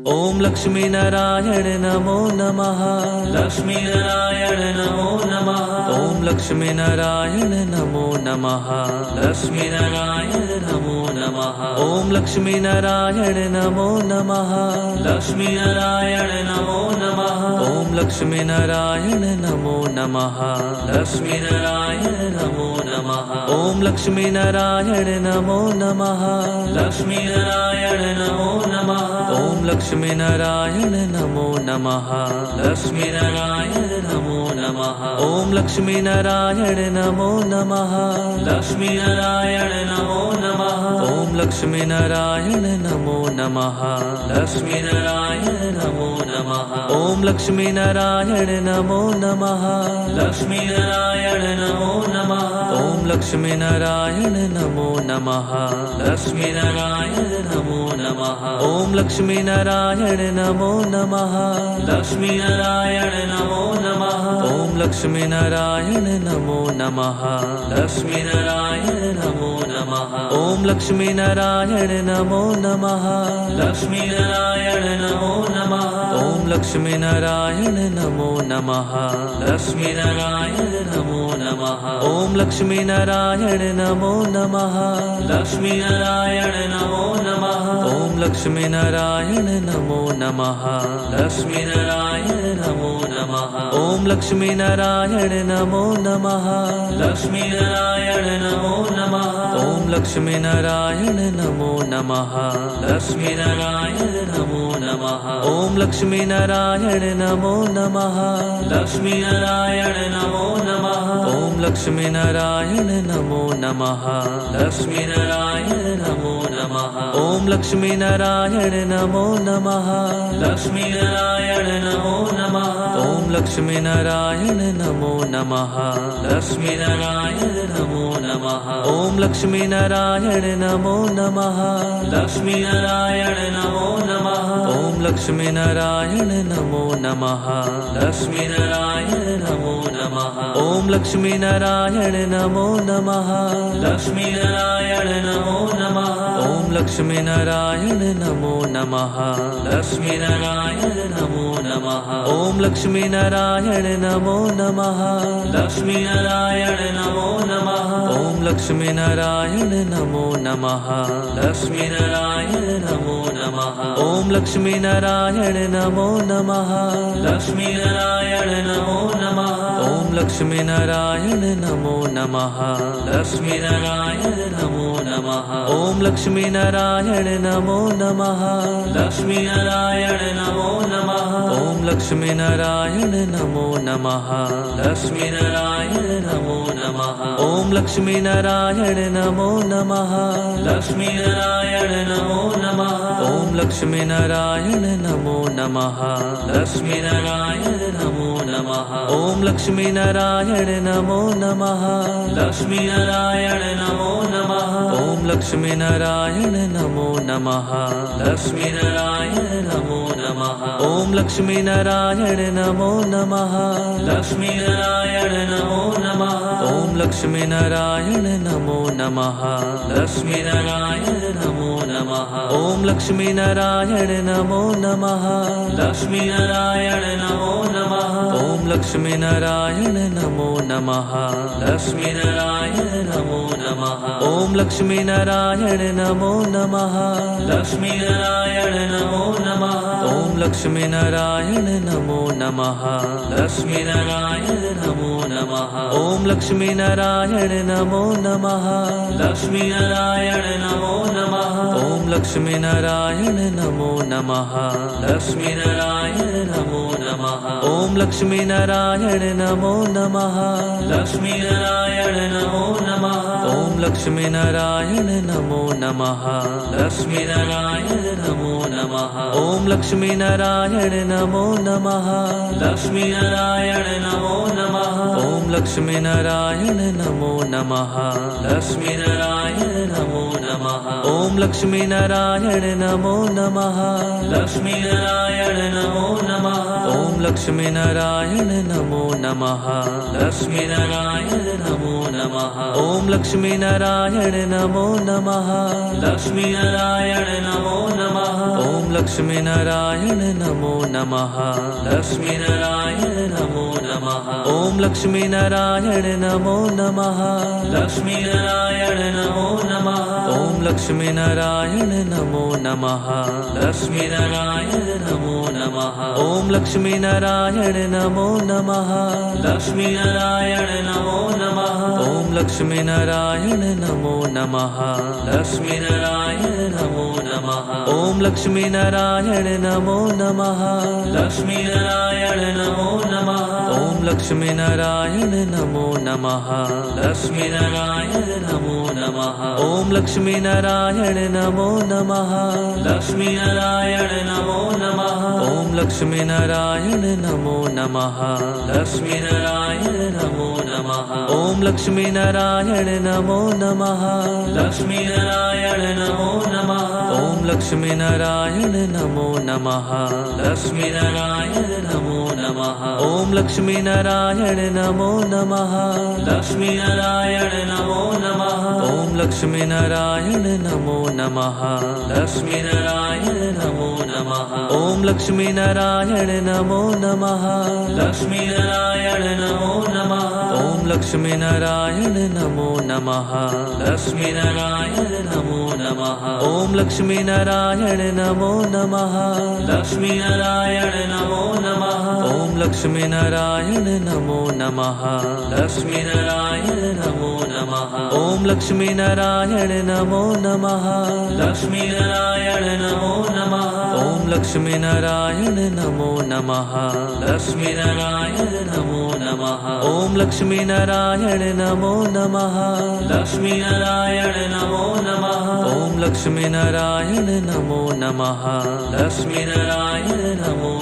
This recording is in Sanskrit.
ओम लक्ष्मी नारायण नमो नमः। लक्ष्मी नारायण नमो नमः। ओम लक्ष्मी नारायण नमो नमः। लक्ष्मी नारायण नमो नमः। ओम लक्ष्मी नारायण नमो नमः। लक्ष्मी नारायण नमो नमः। ओम लक्ष्मी नारायण नमो नमः। लक्ष्मी नारायण नमो नमः। ओम लक्ष्मी नारायण नमो नमः। लक्ष्मी नारायण नमो नमः। ओम लक्ष्मी नारायण नमो नमः। लक्ष्मी नारायण नमो नमः। ओम लक्ष्मी नारायण नमो नमः। लक्ष्मी नारायण नमो नमः। ओम लक्ष्मी नारायण नमो नमः। लक्ष्मी नारायण नमो नमः। ओम लक्ष्मी नारायण नमो नमः। लक्ष्मी नारायण नमो नमः। ओम लक्ष्मी नारायण नमो नमः। लक्ष्मी नारायण नमो नमः। ओम लक्ष्मी नारायण नमो नमः। लक्ष्मी नारायण नमो नमः। ओम लक्ष्मी नारायण नमो नमः। लक्ष्मी नारायण नमो नमः। ओम लक्ष्मी नारायण नमो नमः। लक्ष्मी नारायण नमो नमः। ओम लक्ष्मी नारायण नमो नमः। लक्ष्मी नारायण नमो नमः। ओम लक्ष्मी नारायण नमो नमः। लक्ष्मी नारायण नमो नमः। ओम लक्ष्मी नारायण नमो नमः। लक्ष्मी नारायण नमो नमः। ओम लक्ष्मी नारायण नमो नमः। लक्ष्मी नारायण नमो नमः। ओम लक्ष्मी नारायण नमो नमः। लक्ष्मी नारायण नमो नमः। ओम लक्ष्मी नारायण नमो नमः। लक्ष्मी नारायण नमो नमः। ओम लक्ष्मी नारायण नमो नमः। लक्ष्मी नारायण नमो नमः। ओम लक्ष्मी नारायण नमो नमः। लक्ष्मी नारायण नमो नमः। ओम लक्ष्मी नारायण नमो नमः। लक्ष्मी नारायण नमो नमः। ओम लक्ष्मी नारायण नमो नमः। लक्ष्मी नारायण नमो नमः। ओम लक्ष्मी नारायण नमो नमः। लक्ष्मी नारायण नमो नमः। ओम लक्ष्मी नारायण नमो नमः। लक्ष्मी नारायण नमो नमः। ओम लक्ष्मी नारायण नमो नमः। लक्ष्मी नारायण नमो नमः। ओम लक्ष्मी नारायण नमो नमः। लक्ष्मी नारायण नमो नमः। ओम लक्ष्मी नारायण नमो नमः। लक्ष्मी नारायण नमो नमः। ओम लक्ष्मी नारायण नमो नमः। लक्ष्मी नारायण नमो नमः। ओम लक्ष्मी नारायण नमो नमः। लक्ष्मी नारायण नमो नमः। ओम लक्ष्मी नारायण नमो नमः। लक्ष्मी नारायण नमो नमः। ओम लक्ष्मी नारायण नमो नमः। लक्ष्मी नारायण नमो नमः। ओम लक्ष्मी नारायण नमो नमः। लक्ष्मी नारायण नमो नमः। ओम लक्ष्मी नारायण नमो नमः। लक्ष्मी नारायण नमो नमः। ओम लक्ष्मी नारायण नमो नमः। लक्ष्मी नारायण नमो नमः। ओम लक्ष्मी नारायण नमो नमः। लक्ष्मी नारायण नमो नमः। ओम लक्ष्मी नारायण नमो नमः। लक्ष्मी नारायण नमो नमः। ओम लक्ष्मी नारायण नमो नमः। लक्ष्मी नारायण नमो नमः। ओम लक्ष्मी नारायण नमो नमः। लक्ष्मी नारायण नमो नमः। ओम लक्ष्मी नारायण नमो नमः। लक्ष्मी नारायण नमो नमः। ओम लक्ष्मी नारायण नमो नमः। लक्ष्मी नारायण नमो नमः। ओम लक्ष्मी नारायण नमो नमः। लक्ष्मी नारायण नमो नमः। ओम लक्ष्मी नारायण नमो नमः। लक्ष्मी नारायण नमो नमः। ओम लक्ष्मी नारायण नमो नमः। लक्ष्मी नारायण नमो नमः। ओम लक्ष्मी नारायण नमो नमः। लक्ष्मी नारायण नमो नमः। ओम लक्ष्मी नारायण नमो नमः। लक्ष्मी नारायण नमो नमः। ओम लक्ष्मी नारायण नमो नमः। लक्ष्मी नारायण नमो नमः। ओम लक्ष्मी नारायण नमो नमः। लक्ष्मी नारायण नमो नमः। ओम लक्ष्मी नारायण नमो नमः। लक्ष्मी नारायण नमो नमः। ओम लक्ष्मी नारायण नमो नमः। लक्ष्मी नारायण नमो नमः। ओम लक्ष्मी नारायण नमो नमः। लक्ष्मी नारायण नमो नमः। ओम लक्ष्मी नारायण नमो नमः लक्ष्मी नारायण नमो नमः ओम लक्ष्मी नारायण नमो नमः लक्ष्मी नारायण नमो नमः ओम लक्ष्मी नारायण नमो नमः लक्ष्मी नारायण नमो नमः ओम लक्ष्मी नारायण नमो नमः लक्ष्मी नारायण नमो नमः ओम लक्ष्मी नारायण नमो नमः लक्ष्मी नारायण नमो नमः ओम लक्ष्मी नारायण नमो नमः लक्ष्मी नारायण नमो नमः ओम लक्ष्मी नारायण नमो नमः लक्ष्मी नारायण नमो नमः ओम लक्ष्मी नारायण नमो नमः लक्ष्मी नारायण नमो नमः ओम लक्ष्मी नारायण नमो नमः लक्ष्मी नारायण नमो नमः ओम लक्ष्मी नारायण नमो नमः लक्ष्मी नारायण नमो नमः ओम लक्ष्मी नारायण नमो नमः लक्ष्मी नारायण नमो नमः ओम लक्ष्मी नारायण नमो नमः लक्ष्मी नारायण नमो नमः ओम लक्ष्मी नारायण नमो नमः लक्ष्मी नारायण नमो नमः ओम लक्ष्मी नारायण नमो नमः लक्ष्मी नारायण नमो नमः ओम लक्ष्मी नारायण नमो नमः लक्ष्मी नारायण नमो नमः ओम लक्ष्मी नारायण नमो नमः लक्ष्मी नारायण नमो नमः ओम लक्ष्मी नारायण नमो नमः लक्ष्मी नारायण नमो नमः ओम लक्ष्मी नारायण नमो नमः लक्ष्मी नारायण नमो नमः ओम लक्ष्मी नारायण नमो नमः लक्ष्मी नारायण नमो नमः ओम लक्ष्मी नारायण नमो नमः लक्ष्मी नारायण नमो नमः ओम लक्ष्मी नारायण नमो नमः लक्ष्मी नारायण नमो